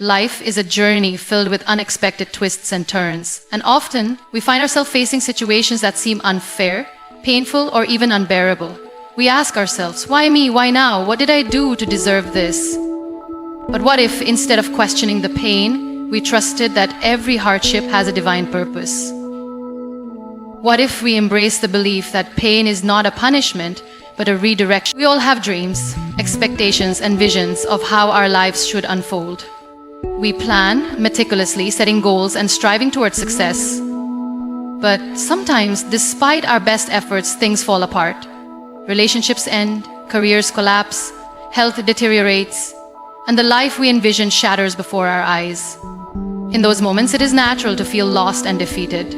Life is a journey filled with unexpected twists and turns, and often we find ourselves facing situations that seem unfair, painful, or even unbearable. We ask ourselves, why me? Why now? What did I do to deserve this? But what if, instead of questioning the pain, we trusted that every hardship has a divine purpose? What if we embrace the belief that pain is not a punishment, but a redirection? We all have dreams, expectations, and visions of how our lives should unfold. We plan meticulously, setting goals and striving towards success. But sometimes, despite our best efforts, things fall apart. Relationships end, careers collapse, health deteriorates, and the life we envision shatters before our eyes. In those moments, it is natural to feel lost and defeated.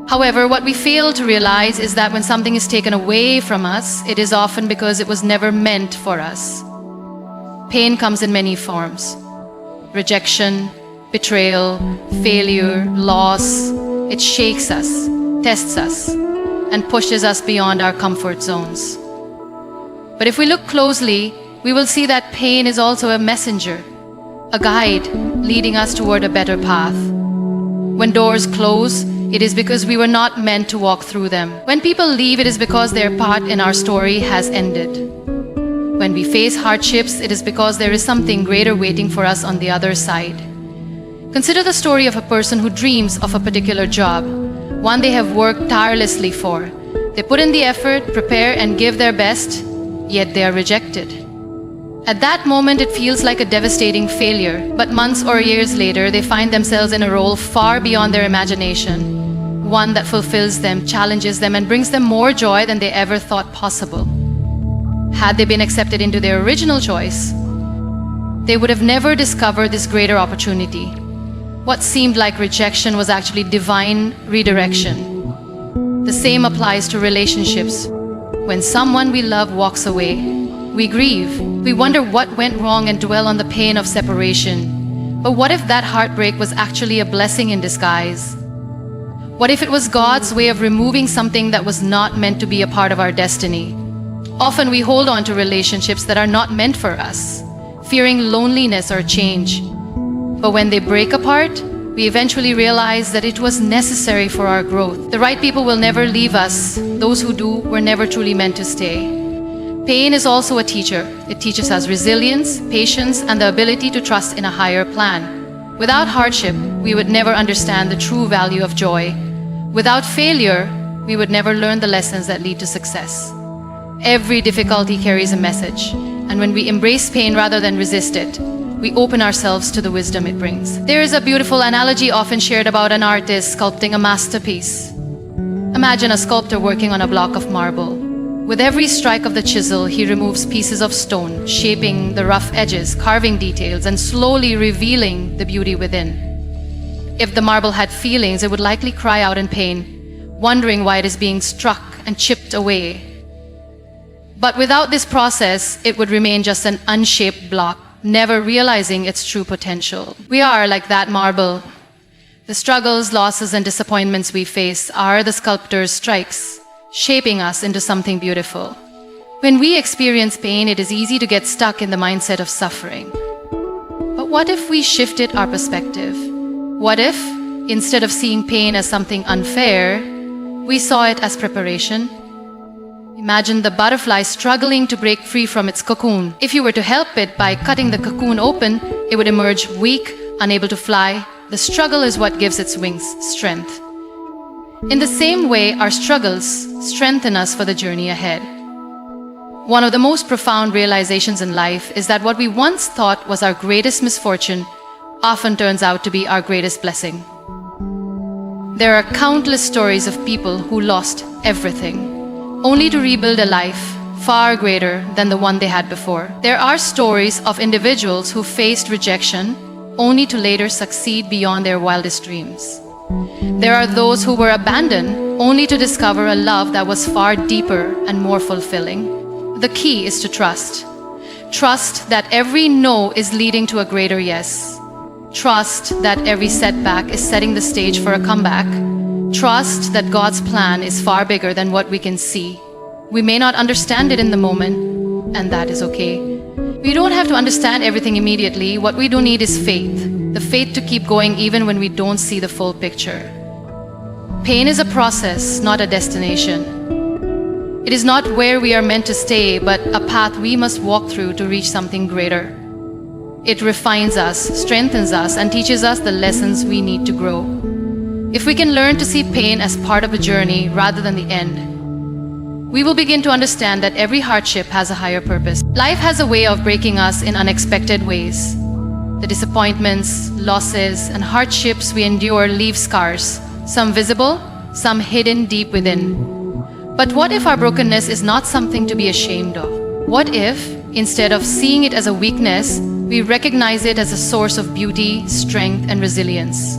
However, what we fail to realize is that when something is taken away from us, it is often because it was never meant for us. Pain comes in many forms: rejection, betrayal, failure, loss. It shakes us, tests us, and pushes us beyond our comfort zones. But if we look closely, we will see that pain is also a messenger, a guide leading us toward a better path. When doors close, it is because we were not meant to walk through them. When people leave, it is because their part in our story has ended. When we face hardships, it is because there is something greater waiting for us on the other side. Consider the story of a person who dreams of a particular job, one they have worked tirelessly for. They put in the effort, prepare, and give their best, yet they are rejected. At that moment, it feels like a devastating failure, but months or years later, they find themselves in a role far beyond their imagination, one that fulfills them, challenges them, and brings them more joy than they ever thought possible. Had they been accepted into their original choice, they would have never discovered this greater opportunity. What seemed like rejection was actually divine redirection. The same applies to relationships. When someone we love walks away, we grieve. We wonder what went wrong and dwell on the pain of separation. But what if that heartbreak was actually a blessing in disguise? What if it was God's way of removing something that was not meant to be a part of our destiny? Often we hold on to relationships that are not meant for us, fearing loneliness or change. But when they break apart, we eventually realize that it was necessary for our growth. The right people will never leave us. Those who do were never truly meant to stay. Pain is also a teacher. It teaches us resilience, patience, and the ability to trust in a higher plan. Without hardship, we would never understand the true value of joy. Without failure, we would never learn the lessons that lead to success. Every difficulty carries a message, and when we embrace pain rather than resist it, we open ourselves to the wisdom it brings. There is a beautiful analogy often shared about an artist sculpting a masterpiece. Imagine a sculptor working on a block of marble. With every strike of the chisel, he removes pieces of stone, shaping the rough edges, carving details, and slowly revealing the beauty within. If the marble had feelings, it would likely cry out in pain, wondering why it is being struck and chipped away. But without this process, it would remain just an unshaped block, never realizing its true potential. We are like that marble. The struggles, losses, and disappointments we face are the sculptor's strikes, shaping us into something beautiful. When we experience pain, it is easy to get stuck in the mindset of suffering. But what if we shifted our perspective? What if, instead of seeing pain as something unfair, we saw it as preparation? Imagine the butterfly struggling to break free from its cocoon. If you were to help it by cutting the cocoon open, it would emerge weak, unable to fly. The struggle is what gives its wings strength. In the same way, our struggles strengthen us for the journey ahead. One of the most profound realizations in life is that what we once thought was our greatest misfortune often turns out to be our greatest blessing. There are countless stories of people who lost everything, only to rebuild a life far greater than the one they had before. There are stories of individuals who faced rejection only to later succeed beyond their wildest dreams. There are those who were abandoned only to discover a love that was far deeper and more fulfilling. The key is to trust. Trust that every no is leading to a greater yes. Trust that every setback is setting the stage for a comeback. Trust that God's plan is far bigger than what we can see. We may not understand it in the moment, and that is okay. We don't have to understand everything immediately. What we do need is faith. The faith to keep going even when we don't see the full picture. Pain is a process, not a destination. It is not where we are meant to stay, but a path we must walk through to reach something greater. It refines us, strengthens us, and teaches us the lessons we need to grow. If we can learn to see pain as part of a journey rather than the end, we will begin to understand that every hardship has a higher purpose. Life has a way of breaking us in unexpected ways. The disappointments, losses, and hardships we endure leave scars, some visible, some hidden deep within. But what if our brokenness is not something to be ashamed of? What if, instead of seeing it as a weakness, we recognize it as a source of beauty, strength, and resilience?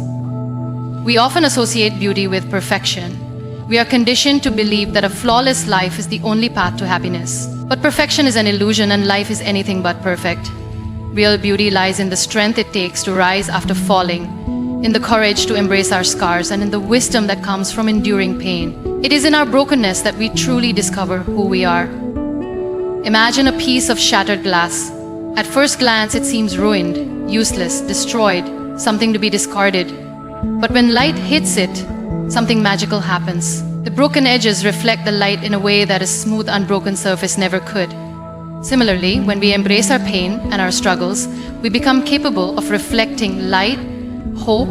We often associate beauty with perfection. We are conditioned to believe that a flawless life is the only path to happiness. But perfection is an illusion, and life is anything but perfect. Real beauty lies in the strength it takes to rise after falling, in the courage to embrace our scars, and in the wisdom that comes from enduring pain. It is in our brokenness that we truly discover who we are. Imagine a piece of shattered glass. At first glance, it seems ruined, useless, destroyed, something to be discarded. But when light hits it, something magical happens. The broken edges reflect the light in a way that a smooth, unbroken surface never could. Similarly, when we embrace our pain and our struggles, we become capable of reflecting light, hope,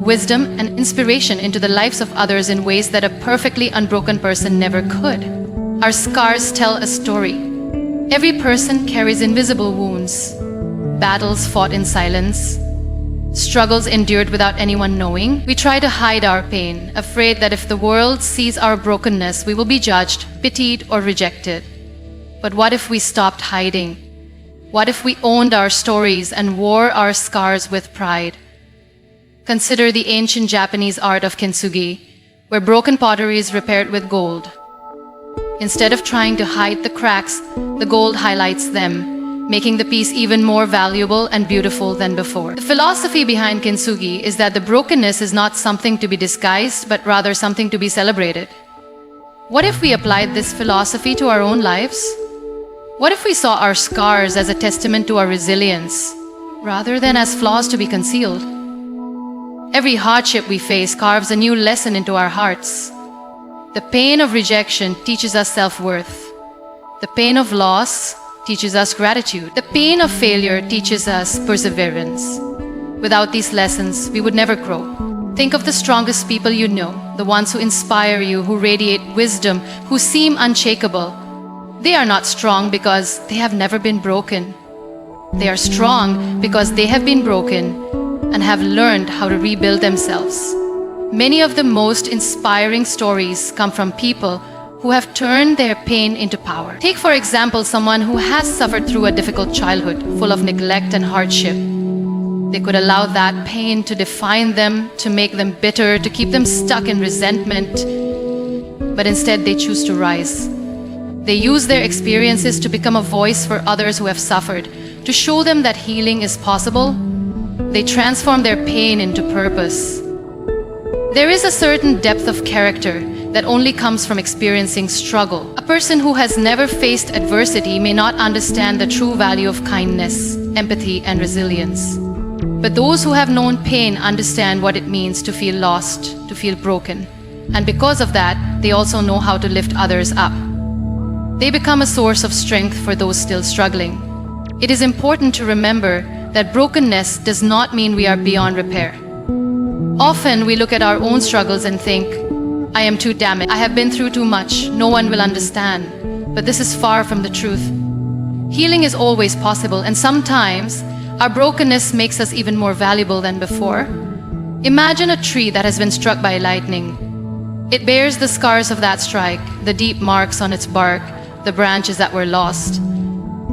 wisdom, and inspiration into the lives of others in ways that a perfectly unbroken person never could. Our scars tell a story. Every person carries invisible wounds, battles fought in silence, struggles endured without anyone knowing. We try to hide our pain, afraid that if the world sees our brokenness, we will be judged, pitied, or rejected. But what if we stopped hiding? What if we owned our stories and wore our scars with pride? Consider the ancient Japanese art of kintsugi, where broken pottery is repaired with gold. Instead of trying to hide the cracks, the gold highlights them, making the piece even more valuable and beautiful than before. The philosophy behind kintsugi is that the brokenness is not something to be disguised, but rather something to be celebrated. What if we applied this philosophy to our own lives? What if we saw our scars as a testament to our resilience, rather than as flaws to be concealed? Every hardship we face carves a new lesson into our hearts. The pain of rejection teaches us self-worth. The pain of loss teaches us gratitude. The pain of failure teaches us perseverance. Without these lessons, we would never grow. Think of the strongest people you know, the ones who inspire you, who radiate wisdom, who seem unshakable. They are not strong because they have never been broken. They are strong because they have been broken and have learned how to rebuild themselves. Many of the most inspiring stories come from people who have turned their pain into power. Take, for example, someone who has suffered through a difficult childhood, full of neglect and hardship. They could allow that pain to define them, to make them bitter, to keep them stuck in resentment. But instead, they choose to rise. They use their experiences to become a voice for others who have suffered, to show them that healing is possible. They transform their pain into purpose. There is a certain depth of character that only comes from experiencing struggle. A person who has never faced adversity may not understand the true value of kindness, empathy, and resilience. But those who have known pain understand what it means to feel lost, to feel broken. And because of that, they also know how to lift others up. They become a source of strength for those still struggling. It is important to remember that brokenness does not mean we are beyond repair. Often we look at our own struggles and think, I am too damaged. I have been through too much. No one will understand. But this is far from the truth. Healing is always possible, and sometimes our brokenness makes us even more valuable than before. Imagine a tree that has been struck by lightning. It bears the scars of that strike, the deep marks on its bark, the branches that were lost.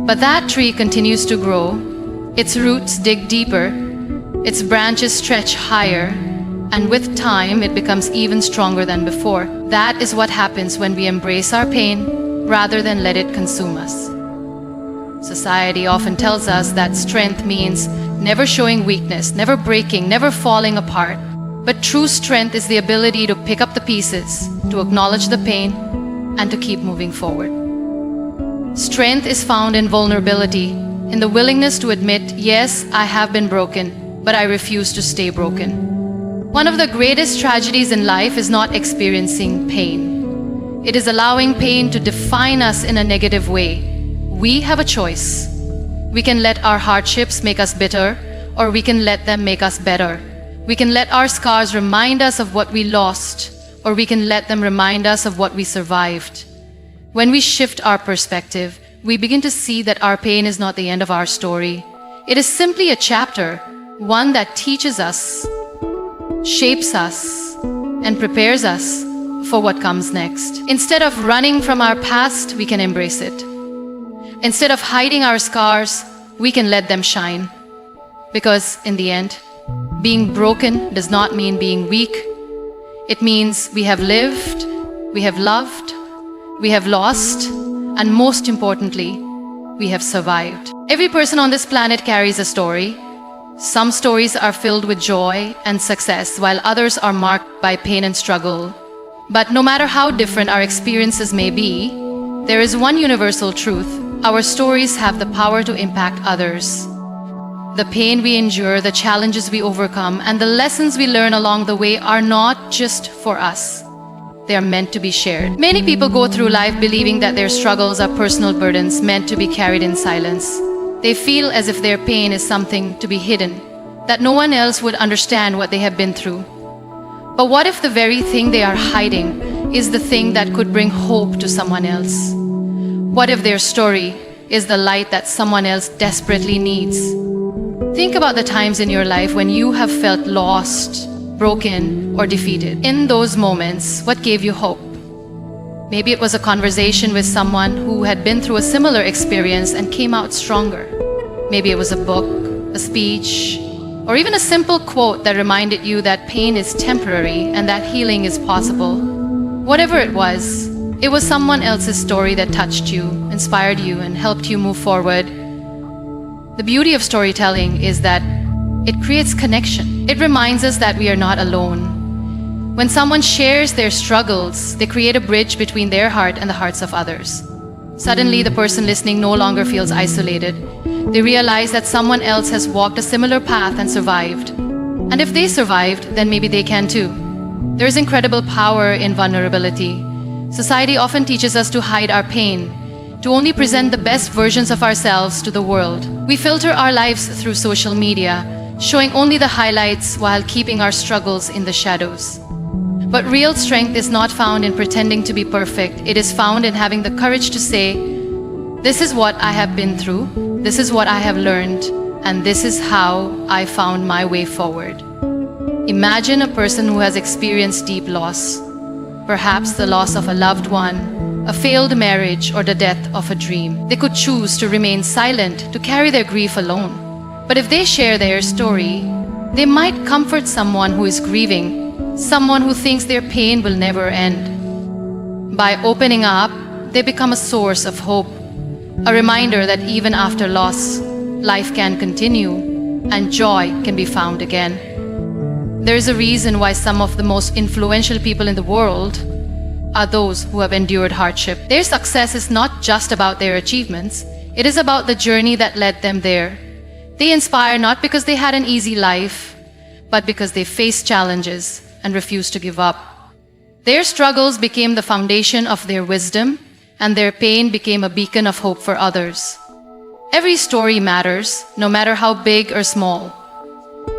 But that tree continues to grow. Its roots dig deeper. Its branches stretch higher. And with time, it becomes even stronger than before. That is what happens when we embrace our pain rather than let it consume us. Society often tells us that strength means never showing weakness, never breaking, never falling apart. But true strength is the ability to pick up the pieces, to acknowledge the pain, and to keep moving forward. Strength is found in vulnerability, in the willingness to admit, yes, I have been broken, but I refuse to stay broken. One of the greatest tragedies in life is not experiencing pain. It is allowing pain to define us in a negative way. We have a choice. We can let our hardships make us bitter, or we can let them make us better. We can let our scars remind us of what we lost, or we can let them remind us of what we survived. When we shift our perspective, we begin to see that our pain is not the end of our story. It is simply a chapter, one that teaches us, shapes us, and prepares us for what comes next. Instead of running from our past, we can embrace it. Instead of hiding our scars, we can let them shine. Because in the end, being broken does not mean being weak. It means we have lived, we have loved, we have lost, and most importantly, we have survived. Every person on this planet carries a story. Some stories are filled with joy and success, while others are marked by pain and struggle. But no matter how different our experiences may be, there is one universal truth. Our stories have the power to impact others. The pain we endure, the challenges we overcome, and the lessons we learn along the way are not just for us. They are meant to be shared. Many people go through life believing that their struggles are personal burdens meant to be carried in silence. They feel as if their pain is something to be hidden, that no one else would understand what they have been through. But what if the very thing they are hiding is the thing that could bring hope to someone else? What if their story is the light that someone else desperately needs? Think about the times in your life when you have felt lost, broken, or defeated. In those moments, what gave you hope? Maybe it was a conversation with someone who had been through a similar experience and came out stronger. Maybe it was a book, a speech, or even a simple quote that reminded you that pain is temporary and that healing is possible. Whatever it was someone else's story that touched you, inspired you, and helped you move forward. The beauty of storytelling is that it creates connection. It reminds us that we are not alone. When someone shares their struggles, they create a bridge between their heart and the hearts of others. Suddenly, the person listening no longer feels isolated. They realize that someone else has walked a similar path and survived. And if they survived, then maybe they can too. There is incredible power in vulnerability. Society often teaches us to hide our pain, to only present the best versions of ourselves to the world. We filter our lives through social media, showing only the highlights while keeping our struggles in the shadows. But real strength is not found in pretending to be perfect. It is found in having the courage to say, this is what I have been through, this is what I have learned, and this is how I found my way forward. Imagine a person who has experienced deep loss, perhaps the loss of a loved one, a failed marriage, or the death of a dream. They could choose to remain silent, to carry their grief alone. But if they share their story, they might comfort someone who is grieving, someone who thinks their pain will never end. By opening up, they become a source of hope, a reminder that even after loss, life can continue and joy can be found again. There is a reason why some of the most influential people in the world are those who have endured hardship. Their success is not just about their achievements, it is about the journey that led them there. They inspire not because they had an easy life, but because they faced challenges and refused to give up. Their struggles became the foundation of their wisdom, and their pain became a beacon of hope for others. Every story matters, no matter how big or small.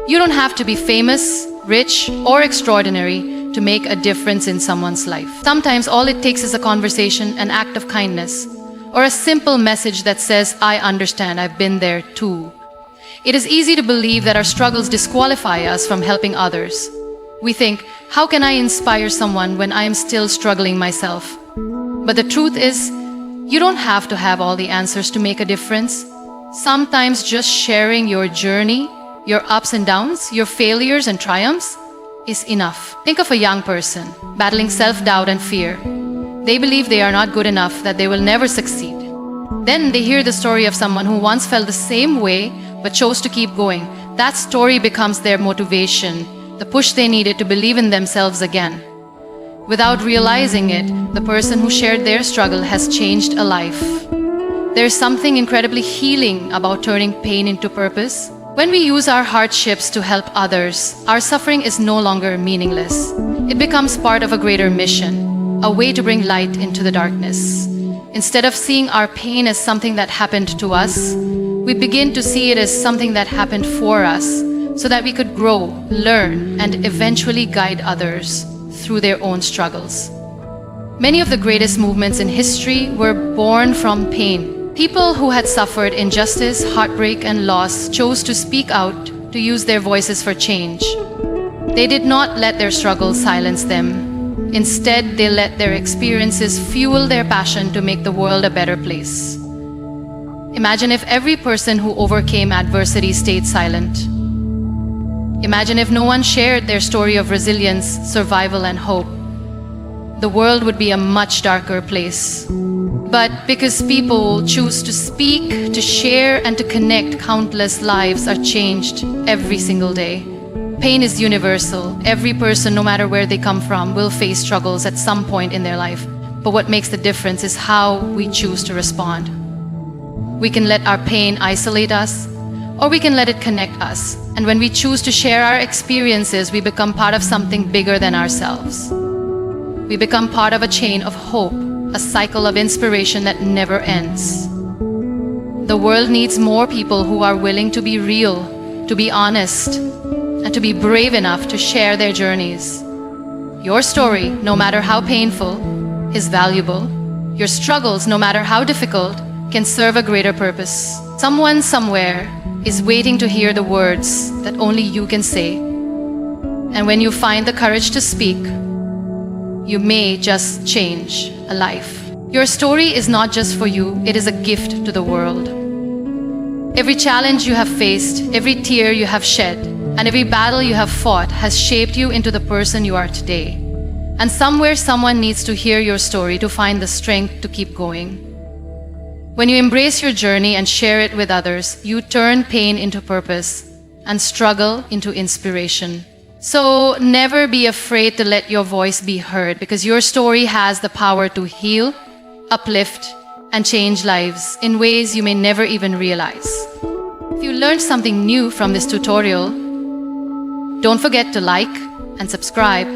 You don't have to be famous, rich, or extraordinary to make a difference in someone's life. Sometimes all it takes is a conversation, an act of kindness, or a simple message that says, I understand, I've been there too. It is easy to believe that our struggles disqualify us from helping others. We think, how can I inspire someone when I am still struggling myself? But the truth is, you don't have to have all the answers to make a difference. Sometimes just sharing your journey, your ups and downs, your failures and triumphs is enough. Think of a young person battling self-doubt and fear. They believe they are not good enough, that they will never succeed. Then they hear the story of someone who once felt the same way but chose to keep going. That story becomes their motivation, the push they needed to believe in themselves again. Without realizing it, the person who shared their struggle has changed a life. There's something incredibly healing about turning pain into purpose. When we use our hardships to help others, our suffering is no longer meaningless. It becomes part of a greater mission, a way to bring light into the darkness. Instead of seeing our pain as something that happened to us, we begin to see it as something that happened for us, so that we could grow, learn, and eventually guide others through their own struggles. Many of the greatest movements in history were born from pain. People who had suffered injustice, heartbreak, and loss chose to speak out, to use their voices for change. They did not let their struggles silence them. Instead, they let their experiences fuel their passion to make the world a better place. Imagine if every person who overcame adversity stayed silent. Imagine if no one shared their story of resilience, survival, and hope. The world would be a much darker place. But because people choose to speak, to share, and to connect, countless lives are changed every single day. Pain is universal. Every person, no matter where they come from, will face struggles at some point in their life. But what makes the difference is how we choose to respond. We can let our pain isolate us, or we can let it connect us. And when we choose to share our experiences, we become part of something bigger than ourselves. We become part of a chain of hope, a cycle of inspiration that never ends. The world needs more people who are willing to be real, to be honest, and to be brave enough to share their journeys. Your story, no matter how painful, is valuable. Your struggles, no matter how difficult, can serve a greater purpose. Someone somewhere is waiting to hear the words that only you can say. And when you find the courage to speak, you may just change a life. Your story is not just for you, it is a gift to the world. Every challenge you have faced, every tear you have shed, and every battle you have fought has shaped you into the person you are today. And somewhere someone needs to hear your story to find the strength to keep going. When you embrace your journey and share it with others, you turn pain into purpose and struggle into inspiration. So never be afraid to let your voice be heard, because your story has the power to heal, uplift, and change lives in ways you may never even realize. If you learned something new from this tutorial, don't forget to like and subscribe.